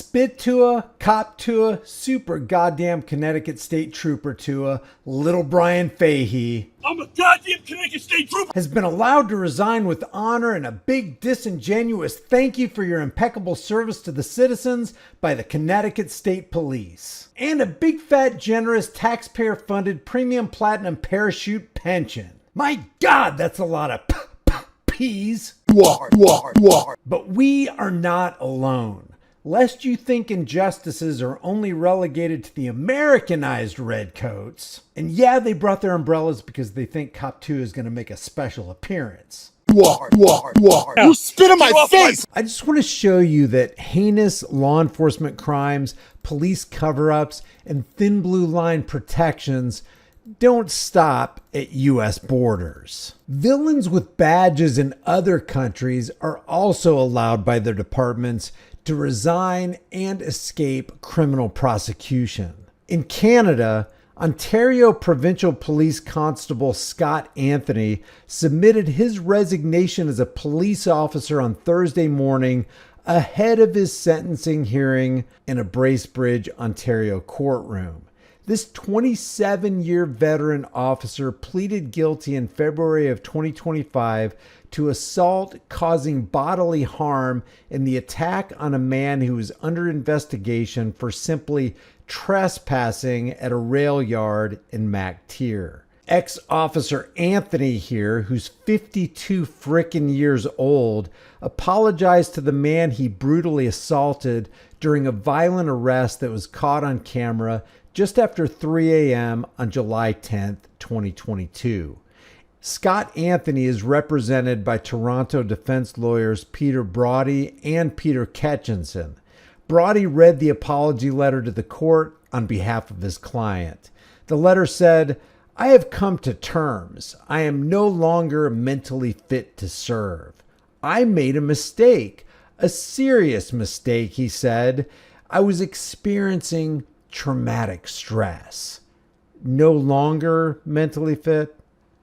Spit to a, cop to a, super goddamn Connecticut State Trooper to a, little Brian Fahey. I'm a goddamn Connecticut State Trooper! Has been allowed to resign with honor and a big disingenuous thank you for your impeccable service to the citizens by the Connecticut State Police. And a big fat generous taxpayer funded premium platinum parachute pension. My God, that's a lot of peas. But we are not alone. Lest you think injustices are only relegated to the Americanized redcoats. And yeah, they brought their umbrellas because they think Cop 2 is going to make a special appearance. You spit in my face! I just want to show you that heinous law enforcement crimes, police cover-ups, and thin blue line protections don't stop at U.S. borders. Villains with badges in other countries are also allowed by their departments to resign and escape criminal prosecution. In Canada, Ontario Provincial Police Constable Scott Anthony submitted his resignation as a police officer on Thursday morning ahead of his sentencing hearing in a Bracebridge, Ontario courtroom. This 27-year veteran officer pleaded guilty in February of 2025 to assault causing bodily harm in the attack on a man who was under investigation for simply trespassing at a rail yard in MacTier. Ex-Officer Anthony here, who's 52 frickin' years old, apologized to the man he brutally assaulted during a violent arrest that was caught on camera just after 3 a.m. on July 10th, 2022. Scott Anthony is represented by Toronto defense lawyers Peter Brody and Peter Ketchinson. Brody read the apology letter to the court on behalf of his client. The letter said, "I have come to terms. I am no longer mentally fit to serve. I made a mistake, a serious mistake," he said. "I was experiencing traumatic stress." No longer mentally fit?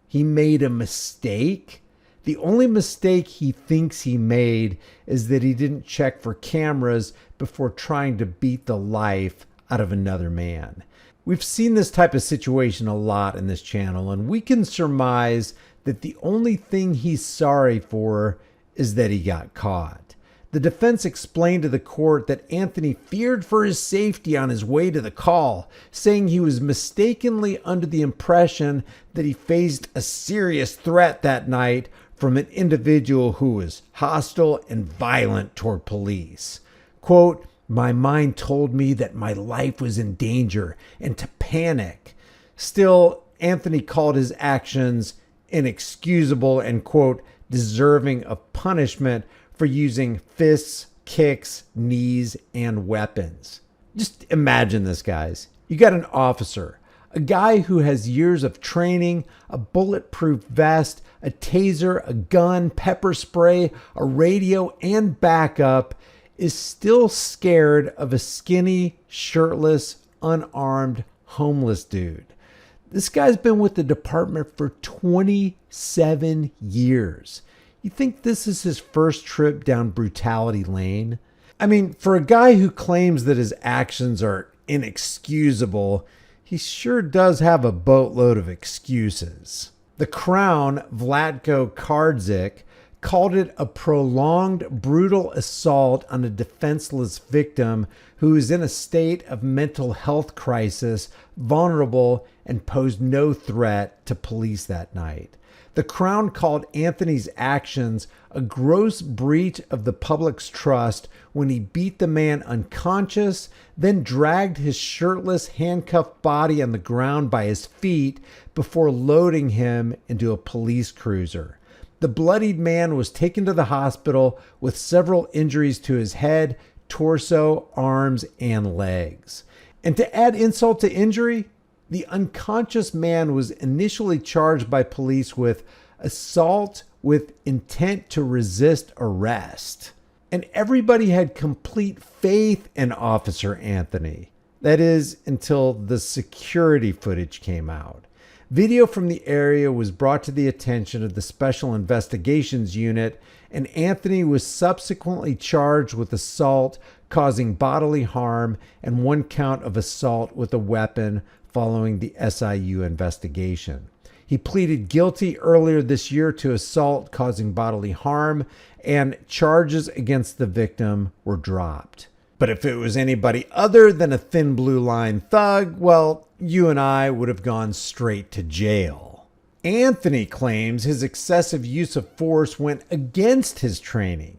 He made a mistake? The only mistake he thinks he made is that he didn't check for cameras before trying to beat the life out of another man. We've seen this type of situation a lot in this channel, and we can surmise that the only thing he's sorry for is that he got caught. The defense explained to the court that Anthony feared for his safety on his way to the call, saying he was mistakenly under the impression that he faced a serious threat that night from an individual who was hostile and violent toward police. Quote, "My mind told me that my life was in danger and to panic." Still, Anthony called his actions inexcusable and, quote, "deserving of punishment for using fists, kicks, knees, and weapons." Just imagine this, guys. You got an officer, a guy who has years of training, a bulletproof vest, a taser, a gun, pepper spray, a radio, and backup, is still scared of a skinny, shirtless, unarmed, homeless dude. This guy's been with the department for 27 years. You think this is his first trip down brutality lane? I mean, for a guy who claims that his actions are inexcusable, he sure does have a boatload of excuses. The Crown, Vlatko Kardzik, called it a prolonged, brutal assault on a defenseless victim who is in a state of mental health crisis, vulnerable, and posed no threat to police that night. The Crown called Anthony's actions a gross breach of the public's trust when he beat the man unconscious, then dragged his shirtless, handcuffed body on the ground by his feet before loading him into a police cruiser. The bloodied man was taken to the hospital with several injuries to his head, torso, arms, and legs. And to add insult to injury, the unconscious man was initially charged by police with assault with intent to resist arrest. And everybody had complete faith in Officer Anthony. That is, until the security footage came out. Video from the area was brought to the attention of the Special Investigations Unit, and Anthony was subsequently charged with assault causing bodily harm, and 1 count of assault with a weapon following the SIU investigation. He pleaded guilty earlier this year to assault causing bodily harm, and charges against the victim were dropped. But if it was anybody other than a thin blue line thug, well, you and I would have gone straight to jail. Anthony claims his excessive use of force went against his training.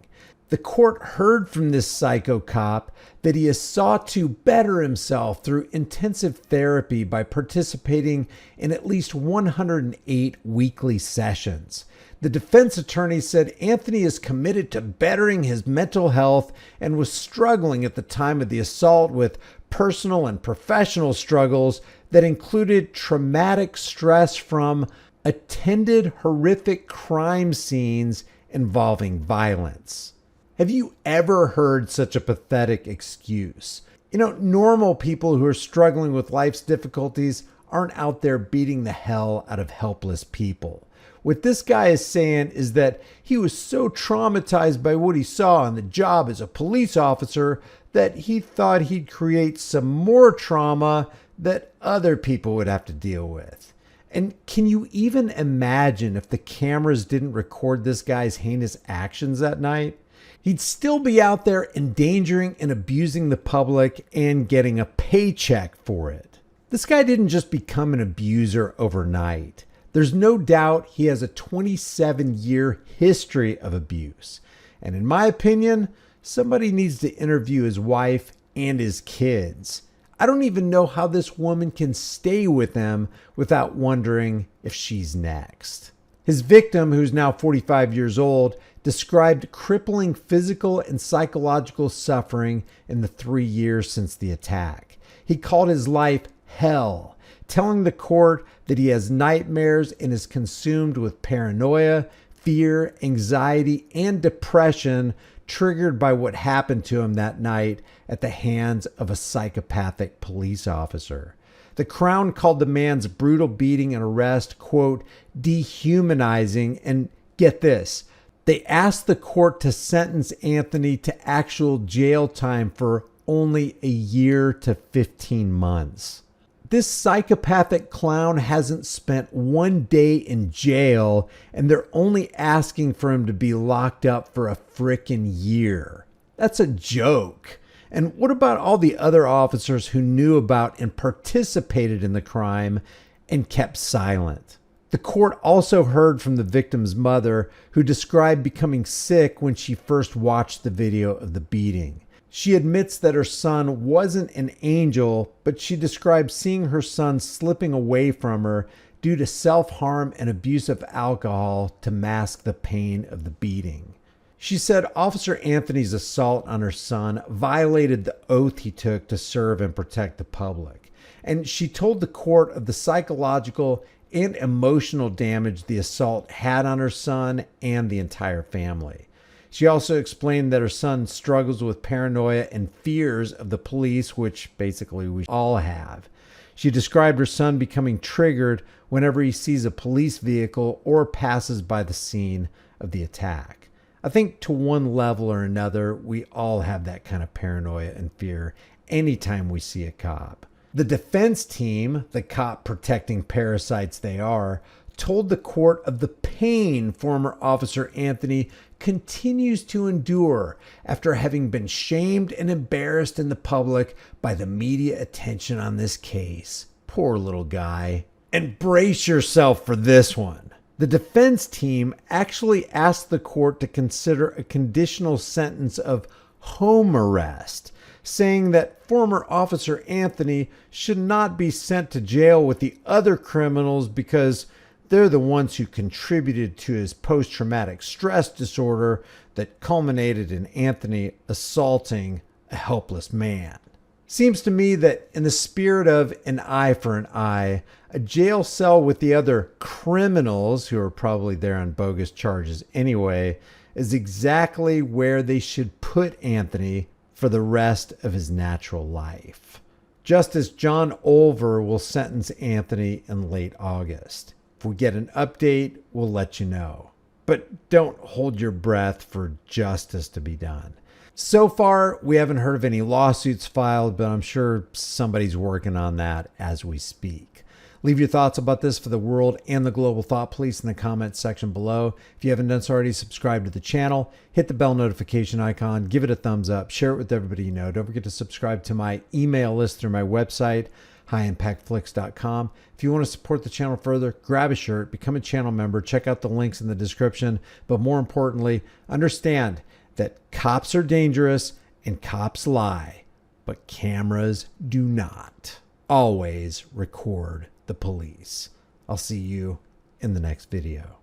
The court heard from this psycho cop that he has sought to better himself through intensive therapy by participating in at least 108 weekly sessions. The defense attorney said Anthony is committed to bettering his mental health and was struggling at the time of the assault with personal and professional struggles that included traumatic stress from attended horrific crime scenes involving violence. Have you ever heard such a pathetic excuse? Normal people who are struggling with life's difficulties aren't out there beating the hell out of helpless people. What this guy is saying is that he was so traumatized by what he saw on the job as a police officer that he thought he'd create some more trauma that other people would have to deal with. And can you even imagine if the cameras didn't record this guy's heinous actions that night? He'd still be out there endangering and abusing the public and getting a paycheck for it. This guy didn't just become an abuser overnight. There's no doubt he has a 27-year history of abuse. And in my opinion, somebody needs to interview his wife and his kids. I don't even know how this woman can stay with him without wondering if she's next. His victim, who's now 45 years old, described crippling physical and psychological suffering in the 3 years since the attack. He called his life hell, telling the court that he has nightmares and is consumed with paranoia, fear, anxiety, and depression triggered by what happened to him that night at the hands of a psychopathic police officer. The Crown called the man's brutal beating and arrest, quote, dehumanizing, and get this, they asked the court to sentence Anthony to actual jail time for only a year to 15 months. This psychopathic clown hasn't spent 1 day in jail, and they're only asking for him to be locked up for a frickin' year. That's a joke. And what about all the other officers who knew about and participated in the crime and kept silent? The court also heard from the victim's mother, who described becoming sick when she first watched the video of the beating. She admits that her son wasn't an angel, but she described seeing her son slipping away from her due to self-harm and abuse of alcohol to mask the pain of the beating. She said Officer Anthony's assault on her son violated the oath he took to serve and protect the public. And she told the court of the psychological and emotional damage the assault had on her son and the entire family. She also explained that her son struggles with paranoia and fears of the police, which basically we all have. She described her son becoming triggered whenever he sees a police vehicle or passes by the scene of the attack. I think to one level or another, we all have that kind of paranoia and fear anytime we see a cop. The defense team, the cop protecting parasites they are, told the court of the pain former Officer Anthony continues to endure after having been shamed and embarrassed in the public by the media attention on this case. Poor little guy. And brace yourself for this one. The defense team actually asked the court to consider a conditional sentence of home arrest, saying that former Officer Anthony should not be sent to jail with the other criminals because they're the ones who contributed to his post-traumatic stress disorder that culminated in Anthony assaulting a helpless man. Seems to me that in the spirit of an eye for an eye, a jail cell with the other criminals, who are probably there on bogus charges anyway, is exactly where they should put Anthony for the rest of his natural life. Justice John Olver will sentence Anthony in late August. If we get an update, we'll let you know. But don't hold your breath for justice to be done. So far, we haven't heard of any lawsuits filed, but I'm sure somebody's working on that as we speak. Leave your thoughts about this for the world and the global thought police in the comments section below. If you haven't done so already, subscribe to the channel, hit the bell notification icon, give it a thumbs up, share it with everybody you know. Don't forget to subscribe to my email list through my website, highimpactflix.com. If you want to support the channel further, grab a shirt, become a channel member, check out the links in the description. But more importantly, understand that cops are dangerous and cops lie, but cameras do not. Always record the police. I'll see you in the next video.